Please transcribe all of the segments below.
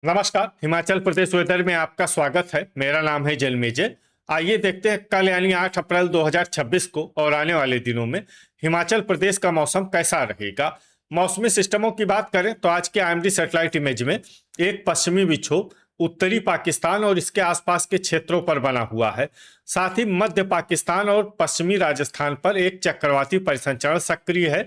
नमस्कार। हिमाचल प्रदेश वेदर में आपका स्वागत है। मेरा नाम है जलमेजय। आइए देखते हैं कल यानी 8 अप्रैल 2026 को और आने वाले दिनों में हिमाचल प्रदेश का मौसम कैसा रहेगा। मौसमी सिस्टमों की बात करें तो आज के आईएमडी सैटेलाइट इमेज में एक पश्चिमी विक्षोभ उत्तरी पाकिस्तान और इसके आसपास के क्षेत्रों पर बना हुआ है। साथ ही मध्य पाकिस्तान और पश्चिमी राजस्थान पर एक चक्रवाती परिसंचरण सक्रिय है।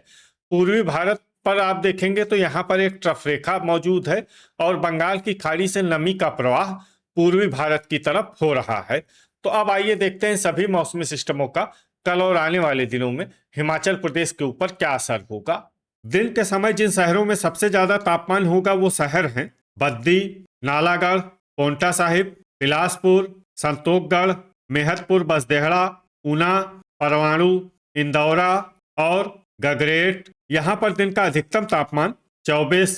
पूर्वी भारत पर आप देखेंगे तो यहाँ पर एक ट्रफ रेखा मौजूद है और बंगाल की खाड़ी से नमी का प्रवाह पूर्वी भारत की तरफ हो रहा है। तो अब आइए देखते हैं सभी मौसमी सिस्टमों का कल और आने वाले दिनों में हिमाचल प्रदेश के ऊपर क्या असर होगा। दिन के समय जिन शहरों में सबसे ज्यादा तापमान होगा वो शहर हैं बद्दी, नालागढ़, पोंटा साहिब, बिलासपुर, संतोखगढ़, मेहतपुर, बसदेहड़ा, ऊना, परवाणु, इंदौरा और गगरेट। यहाँ पर दिन का अधिकतम तापमान 24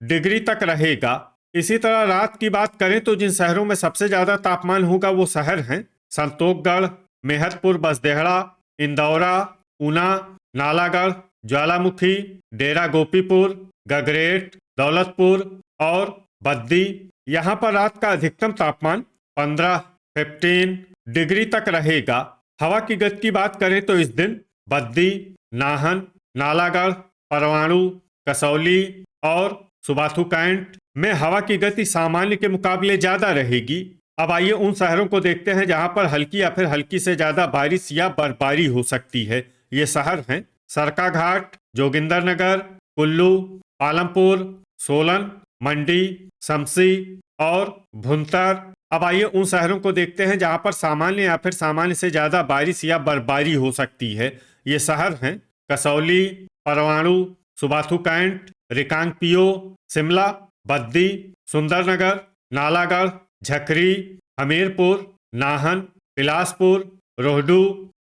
डिग्री तक रहेगा। इसी तरह रात की बात करें तो जिन शहरों में सबसे ज्यादा तापमान होगा वो शहर हैं संतोखगढ़, मेहतपुर, बसदेहड़ा, इंदौरा, ऊना, नालागढ़, ज्वालामुखी, डेरा गोपीपुर, गगरेट, दौलतपुर और बद्दी। यहाँ पर रात का अधिकतम तापमान 15 डिग्री तक रहेगा। हवा की गति की बात करें तो इस दिन बद्दी, नाहन, नालागढ़, परवाणु, कसौली और सुबाथू कैंट में हवा की गति सामान्य के मुकाबले ज्यादा रहेगी। अब आइए उन शहरों को देखते हैं जहां पर हल्की या फिर हल्की से ज्यादा बारिश या बर्फबारी हो सकती है। ये शहर हैं सरकाघाट, जोगिंदरनगर, कुल्लू, पालमपुर, सोलन, मंडी, शमसी और भुंतर। अब आइए उन शहरों को देखते हैं जहां पर सामान्य या फिर सामान्य से ज्यादा बारिश या बर्फबारी हो सकती है। ये शहर हैं कसौली, परवाणु, सुबाथू कैंट, रिकांगपिओ, शिमला, बद्दी, सुंदरनगर, नालागढ़, झकरी, हमीरपुर, नाहन, बिलासपुर, रोहडू,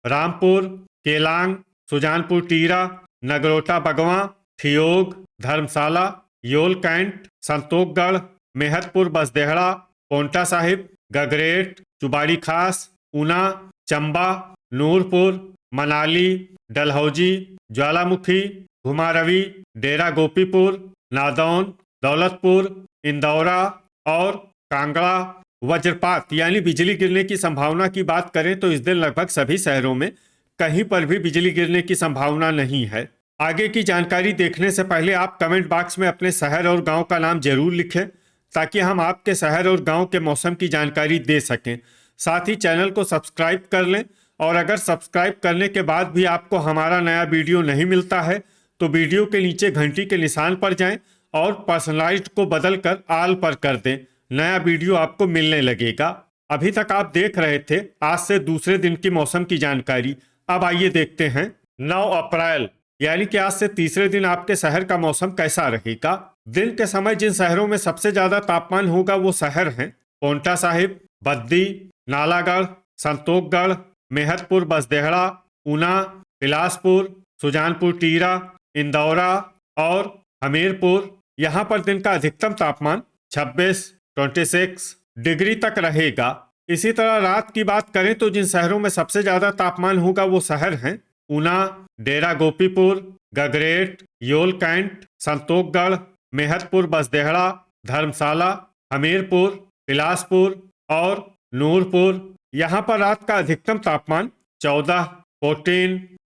रामपुर, केलांग, सुजानपुर टीरा, नगरोटा बगवां, ठियोग, धर्मशाला, योल कैंट, संतोखगढ़, मेहतपुर, बसदेहड़ा, पोंटा साहिब, गगरेट, चुबाड़ी खास, ऊना, चंबा, नूरपुर, मनाली, डलहौजी, ज्वालामुखी, घुमारवी, डेरा गोपीपुर, नादौन, दौलतपुर, इंदौरा और कांगड़ा। वज्रपात यानी बिजली गिरने की संभावना की बात करें तो इस दिन लगभग सभी शहरों में कहीं पर भी बिजली गिरने की संभावना नहीं है। आगे की जानकारी देखने से पहले आप कमेंट बॉक्स में अपने शहर और गांव का नाम जरूर लिखें ताकि हम आपके शहर और गांव के मौसम की जानकारी दे सकें। साथ ही चैनल को सब्सक्राइब कर लें और अगर सब्सक्राइब करने के बाद भी आपको हमारा नया वीडियो नहीं मिलता है तो वीडियो के नीचे घंटी के निशान पर जाएं और पर्सनलाइज्ड को बदलकर ऑल पर कर दें। नया वीडियो आपको मिलने लगेगा। अभी तक आप देख रहे थे आज से दूसरे दिन की मौसम की जानकारी। अब आइए देखते हैं 9 अप्रैल यानी कि आज से तीसरे दिन आपके शहर का मौसम कैसा रहेगा। दिन के समय जिन शहरों में सबसे ज्यादा तापमान होगा वो शहर हैं पोंटा साहिब, बद्दी, नालागढ़, संतोखगढ़, मेहतपुर, बसदेहड़ा, ऊना, बिलासपुर, सुजानपुर टीरा, इंदौरा और हमीरपुर। यहाँ पर दिन का अधिकतम तापमान 26 डिग्री तक रहेगा। इसी तरह रात की बात करें तो जिन शहरों में सबसे ज्यादा तापमान होगा वो शहर हैं ऊना, डेरा गोपीपुर, गगरेट, योल कैंट, संतोखगढ़, मेहतपुर, बसदेहड़ा, धर्मशाला, हमीरपुर, बिलासपुर और नूरपुर। यहाँ पर रात का अधिकतम तापमान 14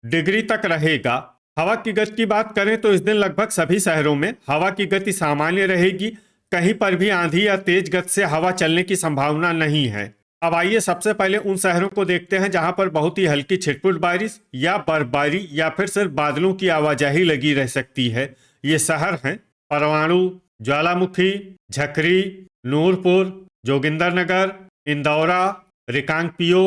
डिग्री तक रहेगा। हवा की गति की बात करें तो इस दिन लगभग सभी शहरों में हवा की गति सामान्य रहेगी। कहीं पर भी आंधी या तेज गति से हवा चलने की संभावना नहीं है। अब आइए सबसे पहले उन शहरों को देखते हैं जहां पर बहुत ही हल्की छिटपुट बारिश या बर्फबारी या फिर सिर्फ बादलों की आवाजाही लगी रह सकती है। ये शहर हैं परवाणु, ज्वालामुखी, झकरी, नूरपुर, जोगिंदरनगर, इंदौरा, रिकांगपिओ,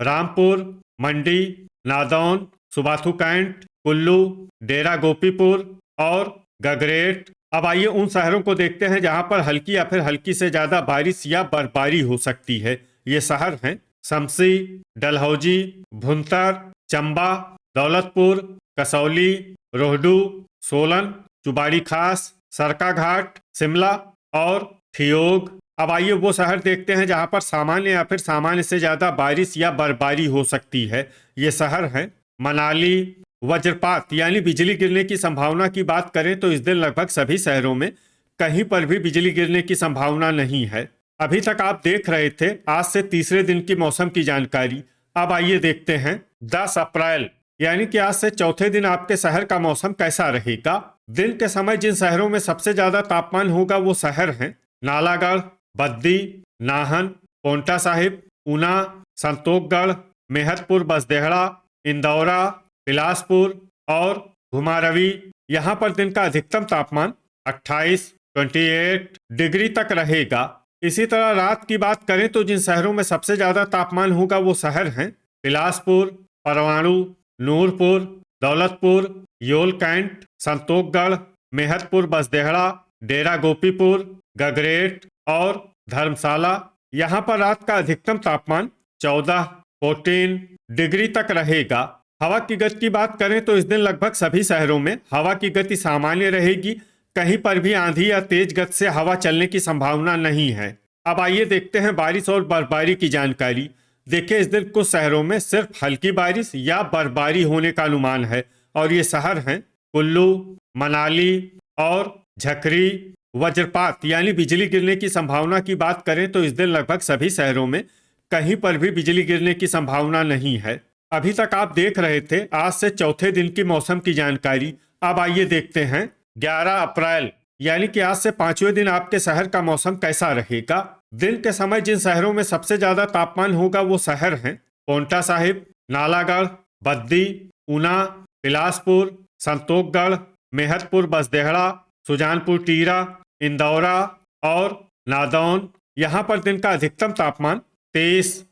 रामपुर, मंडी, नादौन, सुबाथू कैंट, कुल्लू, डेरा गोपीपुर और गगरेट। अब आइए उन शहरों को देखते हैं जहां पर हल्की या फिर हल्की से ज्यादा बारिश या बर्फबारी हो सकती है। ये शहर हैं शमसी, डलहौजी, भुंतर, चंबा, दौलतपुर, कसौली, रोहडू, सोलन, चुबाड़ी खास, सरकाघाट, शिमला और ठियोग। अब आइए वो शहर देखते हैं जहां पर सामान्य या फिर सामान्य से ज्यादा बारिश या बर्फबारी हो सकती है। ये शहर हैं मनाली। वज्रपात यानी बिजली गिरने की संभावना की बात करें तो इस दिन लगभग सभी शहरों में कहीं पर भी बिजली गिरने की संभावना नहीं है। अभी तक आप देख रहे थे आज से तीसरे दिन की मौसम की जानकारी। अब आइए देखते हैं 10 अप्रैल यानी कि आज से चौथे दिन आपके शहर का मौसम कैसा रहेगा। दिन के समय जिन शहरों में सबसे ज्यादा तापमान होगा वो शहर हैं नालागढ़, बद्दी, नाहन, पोंटा साहिब, ऊना, संतोखगढ़, मेहतपुर बसदेहड़ा, इंदौरा, बिलासपुर और घुमारवी। यहाँ पर दिन का अधिकतम तापमान 28 डिग्री तक रहेगा। इसी तरह रात की बात करें तो जिन शहरों में सबसे ज्यादा तापमान होगा वो शहर हैं बिलासपुर, परवाणु, नूरपुर, दौलतपुर, योल कैंट, संतोखगढ़, मेहतपुर बसदेहड़ा, डेरा गोपीपुर, गगरेट और धर्मशाला। यहाँ पर रात का अधिकतम तापमान 14 डिग्री तक रहेगा। हवा की गति की बात करें तो इस दिन लगभग सभी शहरों में हवा की गति सामान्य रहेगी। कहीं पर भी आंधी या तेज गति से हवा चलने की संभावना नहीं है। अब आइए देखते हैं बारिश और बर्फबारी की जानकारी। देखिए इस दिन कुछ शहरों में सिर्फ हल्की बारिश या बर्फबारी होने का अनुमान है और ये शहर हैं कुल्लू, मनाली और झकरी। वज्रपात यानी बिजली गिरने की संभावना की बात करें तो इस दिन लगभग सभी शहरों में कहीं पर भी बिजली गिरने की संभावना नहीं है। अभी तक आप देख रहे थे आज से चौथे दिन की मौसम की जानकारी। अब आइए देखते हैं 11 अप्रैल यानी कि आज से पांचवें दिन आपके शहर का मौसम कैसा रहेगा। दिन के समय जिन शहरों में सबसे ज्यादा तापमान होगा वो शहर हैं पोंटा साहिब, नालागढ़, बद्दी, ऊना, बिलासपुर, संतोखगढ़, मेहतपुर बसदेहड़ा, सुजानपुर टीरा, इंदौरा और नादौन। यहाँ पर दिन का अधिकतम तापमान 30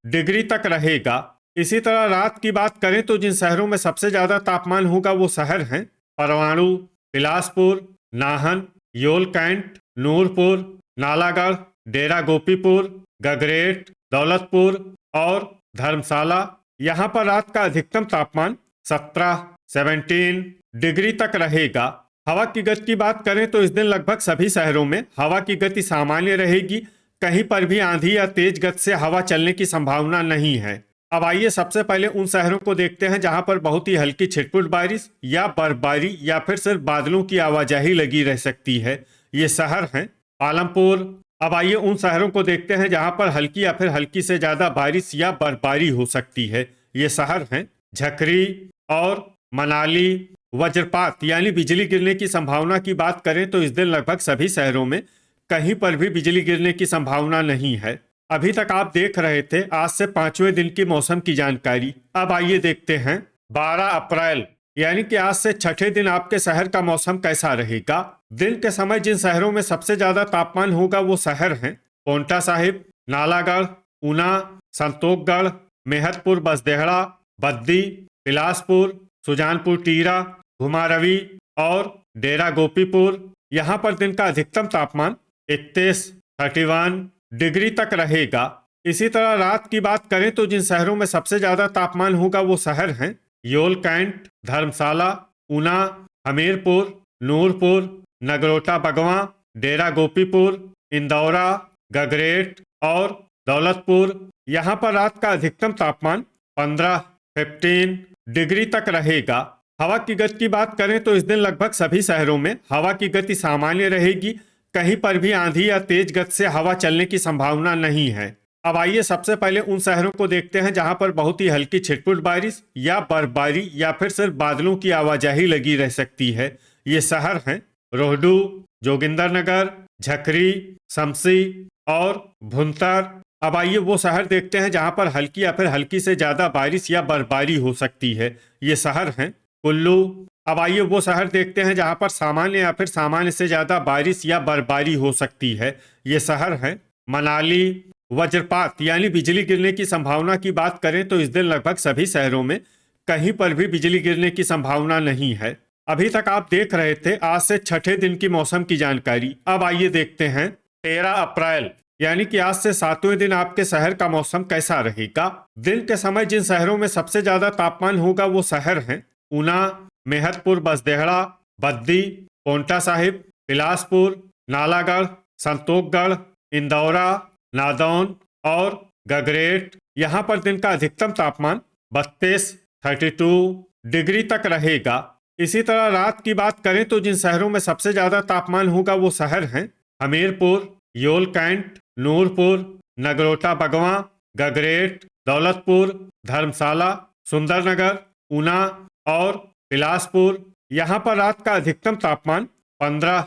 डिग्री तक रहेगा। इसी तरह रात की बात करें तो जिन शहरों में सबसे ज्यादा तापमान होगा वो शहर हैं परवाणु, बिलासपुर, नाहन, योल कैंट, नूरपुर, नालागढ़, डेरा गोपीपुर, गगरेट, दौलतपुर और धर्मशाला। यहाँ पर रात का अधिकतम तापमान 17 डिग्री तक रहेगा। हवा की गति की बात करें तो इस दिन लगभग सभी शहरों में हवा की गति सामान्य रहेगी। कहीं पर भी आंधी या तेज गति से हवा चलने की संभावना नहीं है। अब आइए सबसे पहले उन शहरों को देखते हैं जहां पर बहुत ही हल्की छिटपुट बारिश या बर्फबारी या फिर सिर्फ बादलों की आवाजाही लगी रह सकती है। ये शहर हैं आलमपुर। अब आइए उन शहरों को देखते हैं जहां पर हल्की या फिर हल्की से ज्यादा बारिश या बर्फबारी हो सकती है। ये शहर हैं झकरी और मनाली। वज्रपात यानी बिजली गिरने की संभावना की बात करें तो इस दिन लगभग सभी शहरों में कहीं पर भी बिजली गिरने की संभावना नहीं है। अभी तक आप देख रहे थे आज से पांचवें दिन की मौसम की जानकारी। अब आइए देखते हैं 12 अप्रैल यानी कि आज से छठे दिन आपके शहर का मौसम कैसा रहेगा। दिन के समय जिन शहरों में सबसे ज्यादा तापमान होगा वो शहर हैं पोंटा साहिब, नालागढ़, ऊना, संतोखगढ़, मेहतपुर बसदेहड़ा, बद्दी, बिलासपुर, सुजानपुर टीरा, घुमारवी और डेरा गोपीपुर। यहाँ पर दिन का अधिकतम तापमान 31 डिग्री तक रहेगा। इसी तरह रात की बात करें तो जिन शहरों में सबसे ज्यादा तापमान होगा वो शहर हैं योल कैंट, धर्मशाला, ऊना, हमीरपुर, नूरपुर, नगरोटा बगवां, डेरा गोपीपुर, इंदौरा, गगरेट और दौलतपुर। यहाँ पर रात का अधिकतम तापमान 15 डिग्री तक रहेगा। हवा की गति की बात करें तो इस दिन लगभग सभी शहरों में हवा की गति सामान्य रहेगी। कहीं पर भी आंधी या तेज गति से हवा चलने की संभावना नहीं है। अब आइए सबसे पहले उन शहरों को देखते हैं जहां पर बहुत ही हल्की छिटपुट बारिश या बर्फबारी या फिर सिर्फ बादलों की आवाजाही लगी रह सकती है। ये शहर हैं रोहडू, जोगिंदरनगर, झकरी, शमसी और भुंतर। अब आइए वो शहर देखते हैं जहां पर हल्की या फिर हल्की से ज्यादा बारिश या बर्फबारी हो सकती है। ये शहर हैं कुल्लू। अब आइए वो शहर देखते हैं जहां पर सामान्य या फिर सामान्य से ज्यादा बारिश या बर्फबारी हो सकती है। ये शहर हैं मनाली। वज्रपात यानी बिजली गिरने की संभावना की बात करें तो इस दिन लगभग सभी शहरों में कहीं पर भी बिजली गिरने की संभावना नहीं है। अभी तक आप देख रहे थे आज से छठे दिन की मौसम की जानकारी। अब आइए देखते हैं 13 अप्रैल यानी कि आज से सातवें दिन आपके शहर का मौसम कैसा रहेगा। दिन के समय जिन शहरों में सबसे ज्यादा तापमान होगा वो शहर हैं ऊना, मेहतपुर बसदेहड़ा, बद्दी, पोंटा साहिब, बिलासपुर, नालागढ़, संतोखगढ़, इंदौरा, नादौन और गगरेट। यहाँ पर दिन का अधिकतम तापमान 32 डिग्री तक रहेगा। इसी तरह रात की बात करें तो जिन शहरों में सबसे ज्यादा तापमान होगा वो शहर हैं हमीरपुर, योल कैंट, नूरपुर, नगरोटा बगवां, गगरेट, दौलतपुर, धर्मशाला, सुंदरनगर, ऊना और बिलासपुर। यहाँ पर रात का अधिकतम तापमान 15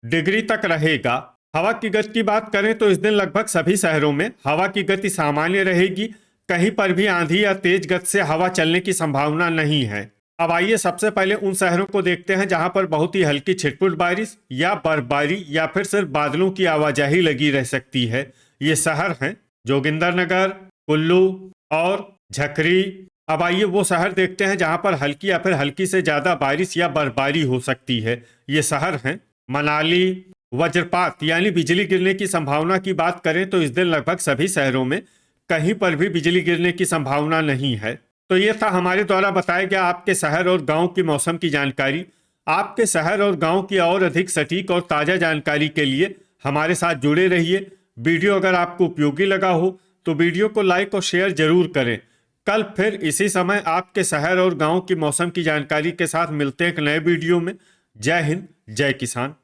डिग्री तक रहेगा। हवा की गति की बात करें तो इस दिन लगभग सभी शहरों में हवा की गति सामान्य रहेगी। कहीं पर भी आंधी या तेज गति से हवा चलने की संभावना नहीं है। अब आइए सबसे पहले उन शहरों को देखते हैं जहां पर बहुत ही हल्की छिटपुट बारिश या बर्फबारी या फिर सिर्फ बादलों की आवाजाही लगी रह सकती है। ये शहर हैं जोगिंदरनगर, कुल्लू और झकरी। अब आइए वो शहर देखते हैं जहां पर हल्की या फिर हल्की से ज्यादा बारिश या बर्फबारी हो सकती है। ये शहर हैं मनाली। वज्रपात यानी बिजली गिरने की संभावना की बात करें तो इस दिन लगभग सभी शहरों में कहीं पर भी बिजली गिरने की संभावना नहीं है। तो ये था हमारे द्वारा बताया गया आपके शहर और गांव की मौसम की जानकारी। आपके शहर और गांव की और अधिक सटीक और ताज़ा जानकारी के लिए हमारे साथ जुड़े रहिए। वीडियो अगर आपको उपयोगी लगा हो तो वीडियो को लाइक और शेयर जरूर करें। कल फिर इसी समय आपके शहर और गांव की मौसम की जानकारी के साथ मिलते हैं एक नए वीडियो में। जय हिंद, जय किसान।